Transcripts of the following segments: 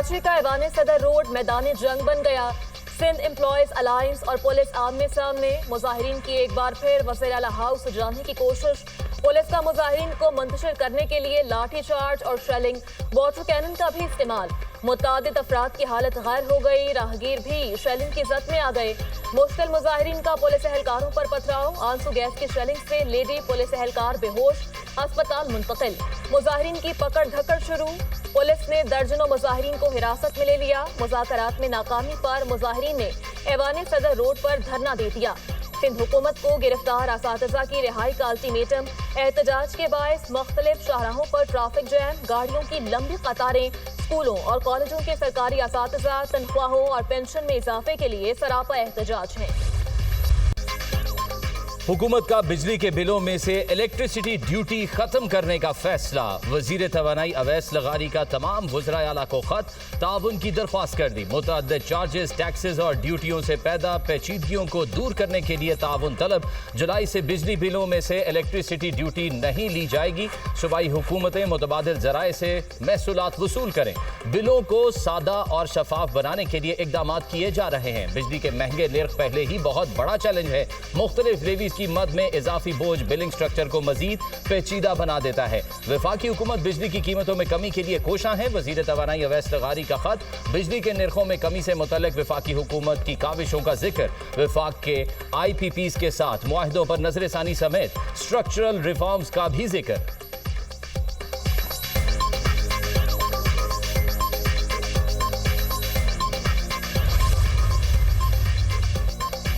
कराची का ऐवान सदर रोड मैदान जंग बन गया। सिंध एम्प्लॉयज अलायंस और पुलिस आमने सामने। मुजाहिरीन की एक बार फिर वज़ीर आला हाउस जाने की कोशिश। पुलिस का मुजाहिरीन को मुंतशिर करने के लिए लाठी चार्ज और शेलिंग, वाटर कैनन का भी इस्तेमाल। मुतादिद अफराद की हालत गैर हो गई। राहगीर भी शेलिंग की जद में आ गए। मुश्किल मुजाहिरीन का पुलिस एहलकारों पर पथराव। आंसू गैस की शेलिंग से लेडी पुलिस एहलकार बेहोश, अस्पताल मुंतकिल। मुजाहिरीन की पकड़ धकड़ शुरू। पुलिस ने दर्जनों मुजाहिरीन को हिरासत में ले लिया। मुज़ाकरात में नाकामी पर मुजाहिरीन ने ऐवान सदर रोड पर धरना दे दिया। सिंध हुकूमत को गिरफ्तार असातिज़ा की रिहाई का अल्टीमेटम। एहतजाज के बायस मुख्तलिफ शाहराहों पर ट्रैफिक जैम, गाड़ियों की लंबी कतारें। स्कूलों और कॉलेजों के सरकारी असातिज़ा तनख्वाहों और पेंशन में इजाफे के लिए सरापा एहतजाज हैं। हुकूमत का बिजली के बिलों में से इलेक्ट्रिसिटी ड्यूटी खत्म करने का फैसला। वजीर तवानाई अवैस लगारी का तमाम वज़रा आला को खत, ताउन की दरख्वास्त कर दी। मुतअद्दिद चार्जेस, टैक्सेस और ड्यूटियों से पैदा पेचीदगियों को दूर करने के लिए ताउन तलब। जुलाई से बिजली बिलों में से इलेक्ट्रिसिटी ड्यूटी नहीं ली जाएगी। सूबाई हुकूमतें मुतबादिल जराए से महसूलात वसूल करें। बिलों को सादा और शफाफ बनाने के लिए इकदाम किए जा रहे हैं। बिजली के महंगे निर्ख पहले ही बहुत बड़ा चैलेंज है। मुख्तलिफ लेवीज की मद में इजाफी बोझ बिलिंग स्ट्रक्चर को मजीद पेचीदा बना देता है। वफाकी हुकूमत बिजली की कीमतों में कमी के लिए कोशां है। वजीर तवानाई अवैस लगारी का खत, बिजली के निर्खों में कमी से मुतल्लिक वफाकी हुकूमत की काविशों का जिक्र। वफाक के IPPs के साथ मुआहदों पर नजरसानी समेत स्ट्रक्चरल रिफॉर्म्स का भी जिक्र।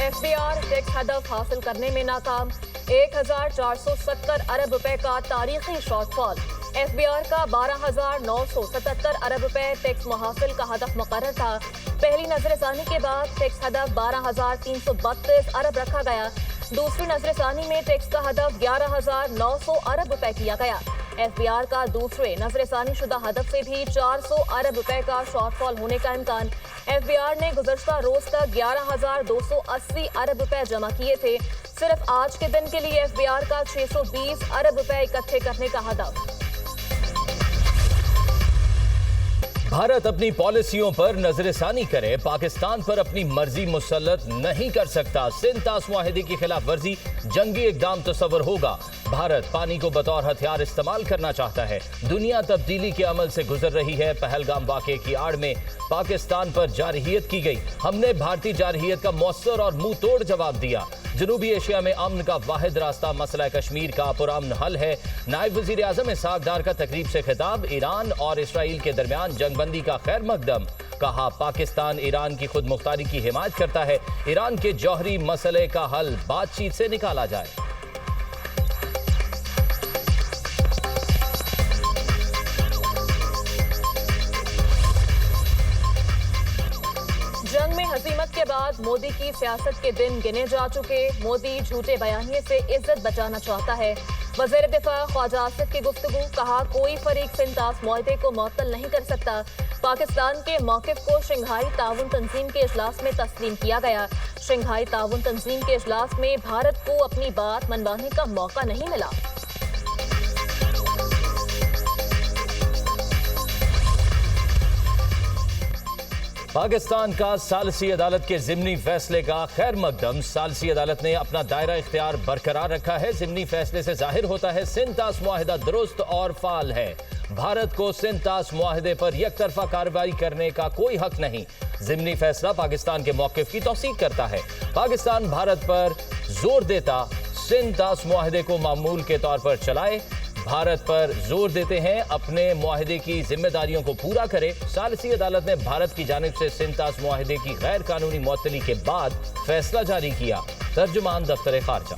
FBR टैक्स हदफ हासिल करने में नाकाम। 1470 अरब रुपए का तारीखी शॉर्टफॉल। FBR का 12,977 अरब रुपए टैक्स मुहासिल का हदफ मुकर्रर था। पहली नजरसानी के बाद टैक्स हदफ 12,332 अरब रखा गया। दूसरी नजरसानी में टैक्स का हदफ 11,900 अरब रुपए किया गया। FBR का दूसरे नजरसानी शुदा हदफ से भी 400 अरब रुपए का शॉर्टफॉल होने का इम्कान। FBR ने गुज़श्ता रोज तक 11,280 अरब रुपए जमा किए थे। सिर्फ आज के दिन के लिए FBR का 620 अरब रुपए इकट्ठे करने का हदफ। भारत अपनी पॉलिसियों पर नजरसानी करे, पाकिस्तान पर अपनी मर्जी मुसल्लत नहीं कर सकता। सिंध तास मुआहदे की खिलाफ वर्जी जंगी इकदाम तस्वर होगा। भारत पानी को बतौर हथियार इस्तेमाल करना चाहता है। दुनिया तब्दीली के अमल से गुजर रही है। पहलगाम वाक़े की आड़ में पाकिस्तान पर जारहियत की गई। हमने भारतीय जारहियत का मौसर और मुंह तोड़ जवाब दिया। जनूबी एशिया में अमन का वाहिद रास्ता मसला कश्मीर का पुरअमन हल है। नायब वज़ीर आज़म इसहाक डार का तकरीब से खिताब। ईरान और इसराइल के दरमियान जंगबंदी का खैर मकदम। कहा, पाकिस्तान ईरान की खुद मुख्तारी की हिमायत करता है। ईरान के जौहरी मसले का हल बातचीत से निकाला जाए। जंग में हजीमत के बाद मोदी की सियासत के दिन गिने जा चुके। मोदी झूठे बयानिए से इज्जत बचाना चाहता है। वज़ीर दिफा ख्वाजा आसिफ की गुफ्तगू। कहा, कोई फरीक सिंध तास मुआहदे को मुअत्तल नहीं कर सकता। पाकिस्तान के मौक़िफ़ को शंघाई ताउन तंजीम के इजलास में तस्लीम किया गया। शंघाई ताउन तंजीम के इजलास में भारत को अपनी बात मनवाने का मौका नहीं मिला। पाकिस्तान का सालसी अदालत के ज़िमनी फैसले का खैर मकदम। सालसी अदालत ने अपना दायरा इख्तियार बरकरार रखा है। ज़िमनी फैसले से जाहिर होता है सिंध तास मुआहदा दुरुस्त और फाल है। भारत को सिंध तास मुआहदे पर यकतरफा कार्रवाई करने का कोई हक नहीं। ज़िमनी फैसला पाकिस्तान के मौक़िफ़ की तौसीक करता है। पाकिस्तान भारत पर जोर देता सिंध तास मुआहदे को मामूल के तौर पर चलाए। भारत पर जोर देते हैं अपने मुआहदे की जिम्मेदारियों को पूरा करे। सालसी अदालत ने भारत की जानिब से सिंध तास मुआहदे की गैर कानूनी मुअत्तली के बाद फैसला जारी किया। तर्जुमान दफ्तर खारजा।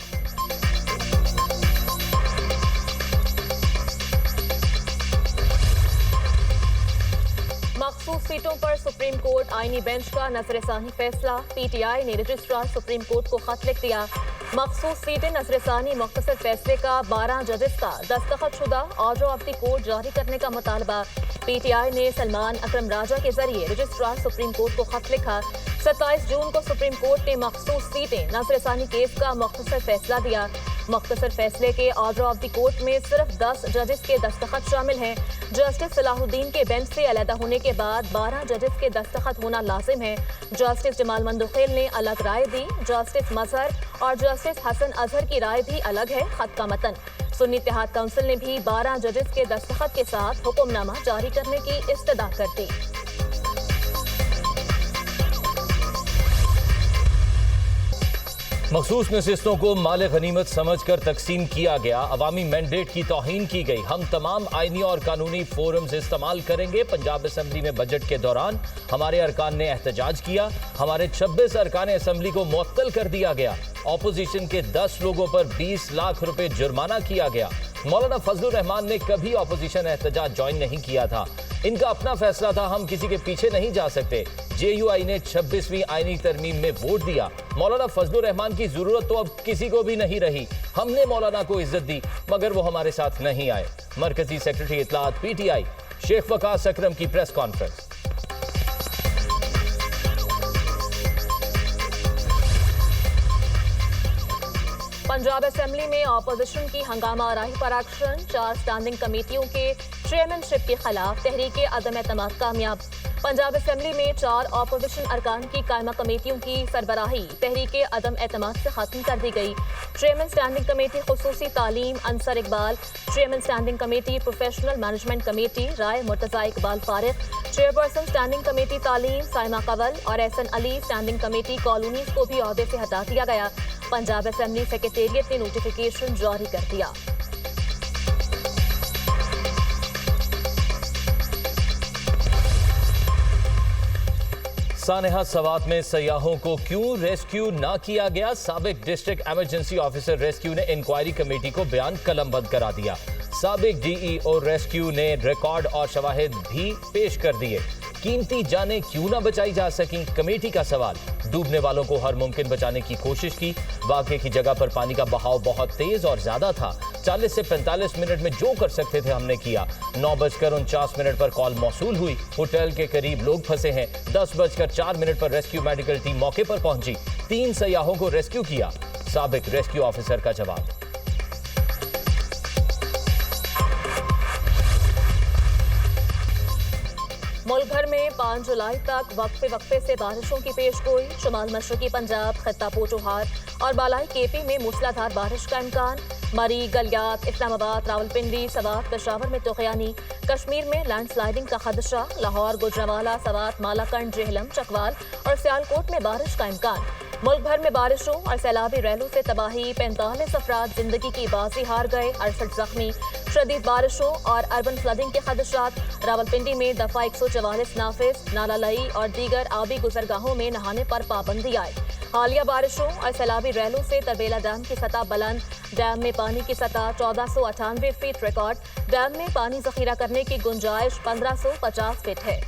मखसूस सीटों पर सुप्रीम कोर्ट आईनी बेंच का नजरसानी फैसला। PTI ने रजिस्ट्रार सुप्रीम कोर्ट को खत लिख दिया। मखसूस सीटें नजरसानी मुख्तसर फैसले का 12 जजेस का दस्तखत शुदा ऑर्डर ऑफ द कोर्ट जारी करने का मुतालबा। PTI ने सलमान अकरम राजा के जरिए रजिस्ट्रार सुप्रीम कोर्ट को खत लिखा। 27 जून को सुप्रीम कोर्ट ने मखसूस सीटें नजरसानी केस का मुख्तसर फैसला दिया। مختصر فیصلے کے آرڈر آف دی کورٹ میں صرف 10 ججز کے دستخط شامل ہیں۔ جسٹس صلاح الدین کے بینچ سے علیحدہ ہونے کے بعد 12 ججز کے دستخط ہونا لازم ہے۔ جسٹس جمال مندوخیل نے الگ رائے دی۔ جسٹس مظہر اور جسٹس حسن اظہر کی رائے بھی الگ ہے۔ خط کا متن: سنی اتحاد کونسل نے بھی 12 ججز کے دستخط کے ساتھ حکم نامہ جاری کرنے کی استدعا کر دی۔ مخصوص نشستوں کو مال غنیمت سمجھ کر تقسیم کیا گیا، عوامی مینڈیٹ کی توہین کی گئی۔ ہم تمام آئینی اور قانونی فورمز استعمال کریں گے۔ پنجاب اسمبلی میں بجٹ کے دوران ہمارے ارکان نے احتجاج کیا، ہمارے 26 ارکان اسمبلی کو معطل کر دیا گیا۔ اپوزیشن کے 10 لوگوں پر 20 لاکھ روپے جرمانہ کیا گیا۔ مولانا فضل الرحمان نے کبھی اپوزیشن احتجاج جوائن نہیں کیا تھا، ان کا اپنا فیصلہ تھا، ہم کسی کے پیچھے نہیں جا سکتے۔ جے یو آئی نے 26ویں آئینی ترمیم میں ووٹ دیا۔ مولانا فضل الرحمان کی ضرورت تو اب کسی کو بھی نہیں رہی، ہم نے مولانا کو عزت دی مگر وہ ہمارے ساتھ نہیں آئے۔ مرکزی سیکرٹری اطلاعات پی ٹی آئی شیخ وقاص اکرم کی پریس کانفرنس۔ پنجاب اسمبلی میں اپوزیشن کی ہنگامہ آرائی پر ایکشن۔ 4 اسٹینڈنگ کمیٹیوں کے چیئرمین شپ کے خلاف تحریک عدم اعتماد کامیاب۔ پنجاب اسمبلی میں 4 اپوزیشن ارکان کی قائمہ کمیٹیوں کی سربراہی تحریک عدم اعتماد سے ختم کر دی گئی۔ چیئرمین اسٹینڈنگ کمیٹی خصوصی تعلیم Ansar Iqbal, chairman standing committee professional management committee Rai Murtaza Iqbal فارغ، چیئرپرسن اسٹینڈنگ کمیٹی تعلیم سائمہ قول اور Ahsan Ali, standing committee colonies کو بھی عہدے سے ہٹا دیا گیا۔ پنجاب اسمبلی سیکریٹریٹ نے نوٹیفیکیشن جاری کر دیا۔ سانحہ سوات میں سیاحوں کو کیوں ریسکیو نہ کیا گیا؟ سابق ڈسٹرکٹ ایمرجنسی آفیسر ریسکیو نے انکوائری کمیٹی کو بیان قلم بند کرا دیا۔ سابق ڈی ای او ریسکیو نے ریکارڈ اور شواہد بھی پیش کر دیے۔ قیمتی جانیں کیوں نہ بچائی جا سکیں؟ کمیٹی کا سوال۔ ڈوبنے والوں کو ہر ممکن بچانے کی کوشش کی۔ واقعے کی جگہ پر پانی کا بہاؤ بہت تیز اور زیادہ تھا۔ 40 سے 45 منٹ میں جو کر سکتے تھے ہم نے کیا۔ 9:49 پر کال موصول ہوئی، ہوٹل کے قریب لوگ پھنسے ہیں۔ 10:04 پر ریسکیو میڈیکل ٹیم موقع پر پہنچی، 3 سیاحوں کو ریسکیو کیا۔ سابق ریسکیو آفیسر کا جواب۔ ملک بھر میں 5 جولائی تک وقفے سے بارشوں کی پیش گوئی۔ شمال مشرقی پنجاب، خطہ پوٹوہار اور بالائی کے پی میں موسلادھار بارش کا امکان۔ مری، گلیات، اسلام آباد، راولپنڈی، سوات، پشاور میں طوفانی۔ کشمیر میں لینڈ سلائیڈنگ کا خدشہ۔ لاہور، گوجرانوالہ، سوات، مالاکنڈ، جہلم، چکوال اور سیالکوٹ میں بارش کا امکان۔ ملک بھر میں بارشوں اور سیلابی ریلوں سے تباہی، 45 افراد زندگی کی بازی ہار گئے، 68 زخمی۔ شدید بارشوں اور اربن فلڈنگ کے خدشات۔ راولپنڈی میں دفعہ 144 نافذ، نالا لئی اور دیگر آبی گزرگاہوں میں نہانے پر پابندی آئے۔ حالیہ بارشوں اور سیلابی ریلوں سے تربیلا ڈیم کی سطح بلند۔ ڈیم میں پانی کی سطح 1498 فٹ ریکارڈ۔ ڈیم میں پانی ذخیرہ کرنے کی گنجائش 1550 فٹ ہے۔